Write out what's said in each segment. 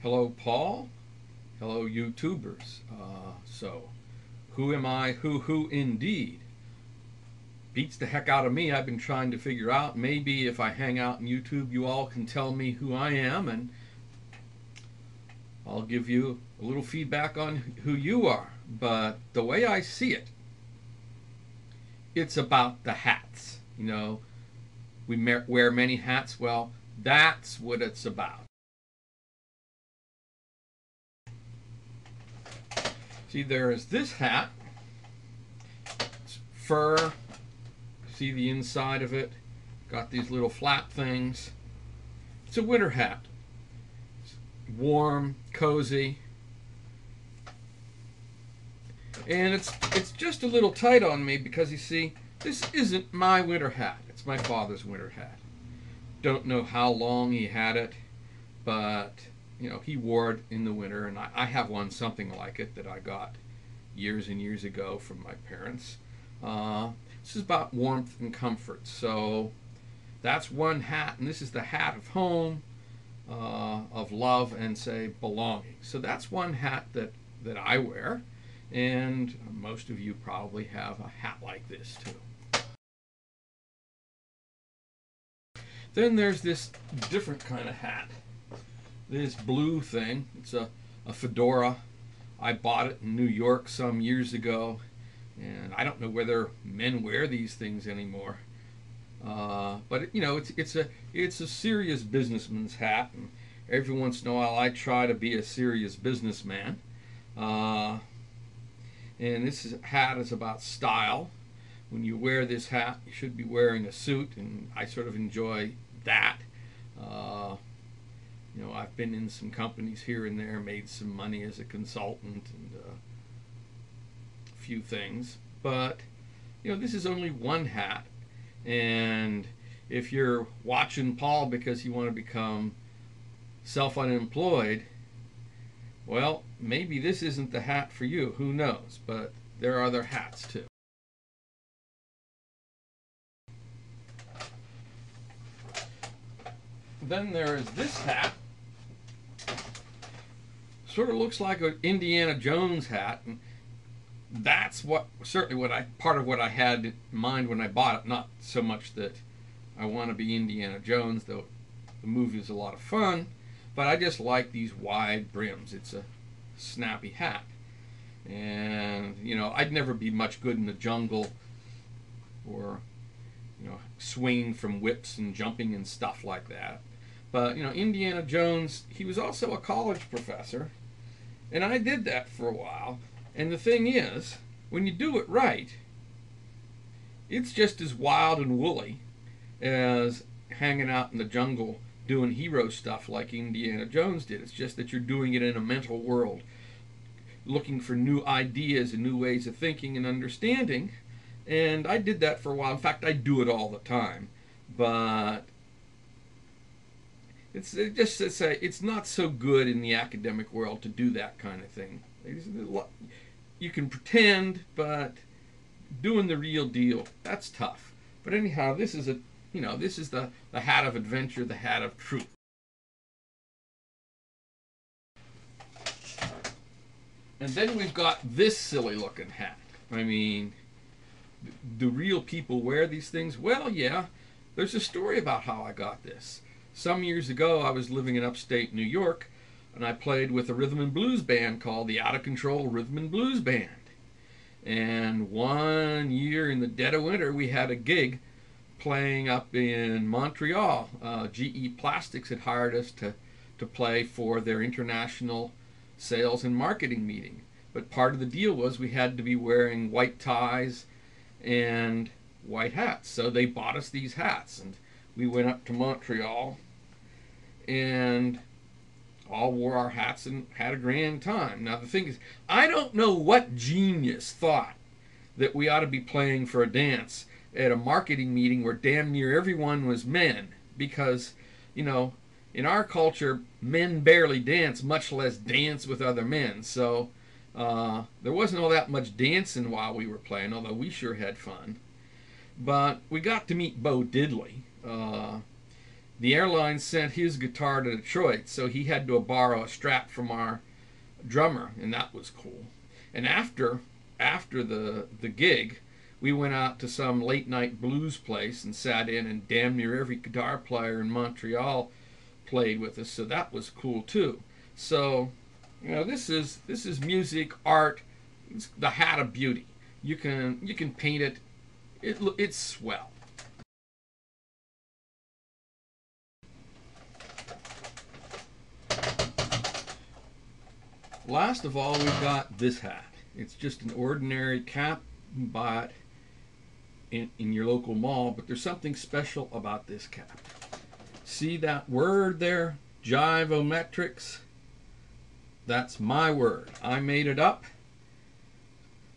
Hello, Paul. Hello, YouTubers. So, who am I? Who indeed? Beats the heck out of me. I've been trying to figure out. Maybe if I hang out on YouTube, you all can tell me who I am, and I'll give you a little feedback on who you are. But the way I see it, it's about the hats. We wear many hats. Well, that's what it's about. See, there is this hat. It's fur. See the inside of it? Got these little flap things. It's a winter hat. It's warm, cozy. And it's just a little tight on me because, you see, this isn't my winter hat. It's my father's winter hat. Don't know how long he had it, but he wore it in the winter, and I have one something like it that I got years and years ago from my parents. This is about warmth and comfort. So that's one hat, and this is the hat of home, of love, and say belonging. So that's one hat that I wear, and most of you probably have a hat like this too. Then there's this different kind of hat. This blue thing. It's a Fedora. I bought it in New York some years ago, and I don't know whether men wear these things anymore. But it's a serious businessman's hat, and every once in a while I try to be a serious businessman. And this hat is about style. When you wear this hat, you should be wearing a suit, and I sort of enjoy that. I've been in some companies here and there, made some money as a consultant, and a few things. But this is only one hat, and if you're watching Paul because you want to become self-unemployed, well, maybe this isn't the hat for you. Who knows? But there are other hats too. Then there is this hat. Sort of looks like an Indiana Jones hat, and that's part of what I had in mind when I bought it. Not so much that I want to be Indiana Jones, though the movie is a lot of fun, but I just like these wide brims. It's a snappy hat, and I'd never be much good in the jungle, or swinging from whips and jumping and stuff like that. But Indiana Jones, he was also a college professor, and I did that for a while. And the thing is, when you do it right, it's just as wild and woolly as hanging out in the jungle doing hero stuff like Indiana Jones did. It's just that you're doing it in a mental world, looking for new ideas and new ways of thinking and understanding. And I did that for a while. In fact, I do it all the time. But it's not so good in the academic world to do that kind of thing. You can pretend, but doing the real deal, that's tough. But anyhow, this is the hat of adventure, the hat of truth. And then we've got this silly looking hat. I mean, do real people wear these things? Well, yeah. There's a story about how I got this. Some years ago, I was living in upstate New York, and I played with a rhythm and blues band called the Out of Control Rhythm and Blues Band. And one year in the dead of winter, we had a gig playing up in Montreal. GE Plastics had hired us to play for their international sales and marketing meeting. But part of the deal was we had to be wearing white ties and white hats. So they bought us these hats, and we went up to Montreal and all wore our hats and had a grand time. Now the thing is, I don't know what genius thought that we ought to be playing for a dance at a marketing meeting where damn near everyone was men, because in our culture, men barely dance, much less dance with other men. So there wasn't all that much dancing while we were playing, although we sure had fun. But we got to meet Bo Diddley, the airline sent his guitar to Detroit, so he had to borrow a Strat from our drummer, and that was cool. And after the gig, we went out to some late night blues place and sat in, and damn near every guitar player in Montreal played with us, so that was cool too. So, you know, this is music, art. It's the hat of beauty. You can paint it. It's swell. Last of all, we've got this hat. It's just an ordinary cap you buy it in your local mall, but there's something special about this cap. See that word there? Jivometrics. That's my word. I made it up,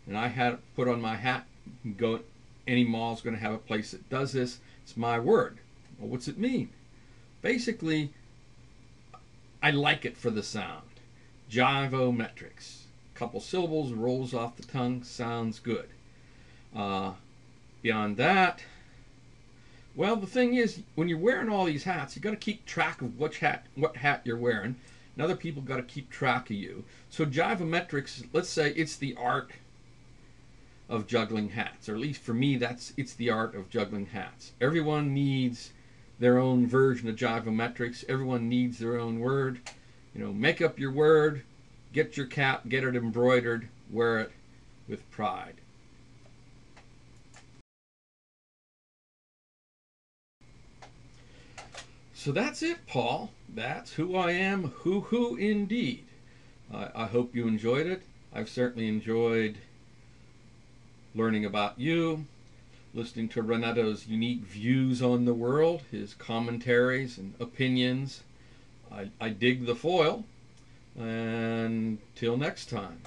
and I had it put on my hat. You can go, any mall's going to have a place that does this. It's my word. Well, what's it mean? Basically, I like it for the sound. Jivometrics. Couple syllables, rolls off the tongue, sounds good. Beyond that, well, the thing is, when you're wearing all these hats, you got to keep track of what hat you're wearing, and other people got to keep track of you. So Jivometrics, let's say it's the art of juggling hats, or at least for me, it's the art of juggling hats. Everyone needs their own version of Jivometrics. Everyone needs their own word. You know, make up your word, get your cap, get it embroidered, wear it with pride. So that's it, Paul. That's who I am, who indeed. I hope you enjoyed it. I've certainly enjoyed learning about you, listening to Renato's unique views on the world, his commentaries and opinions. I dig the foil. And till next time.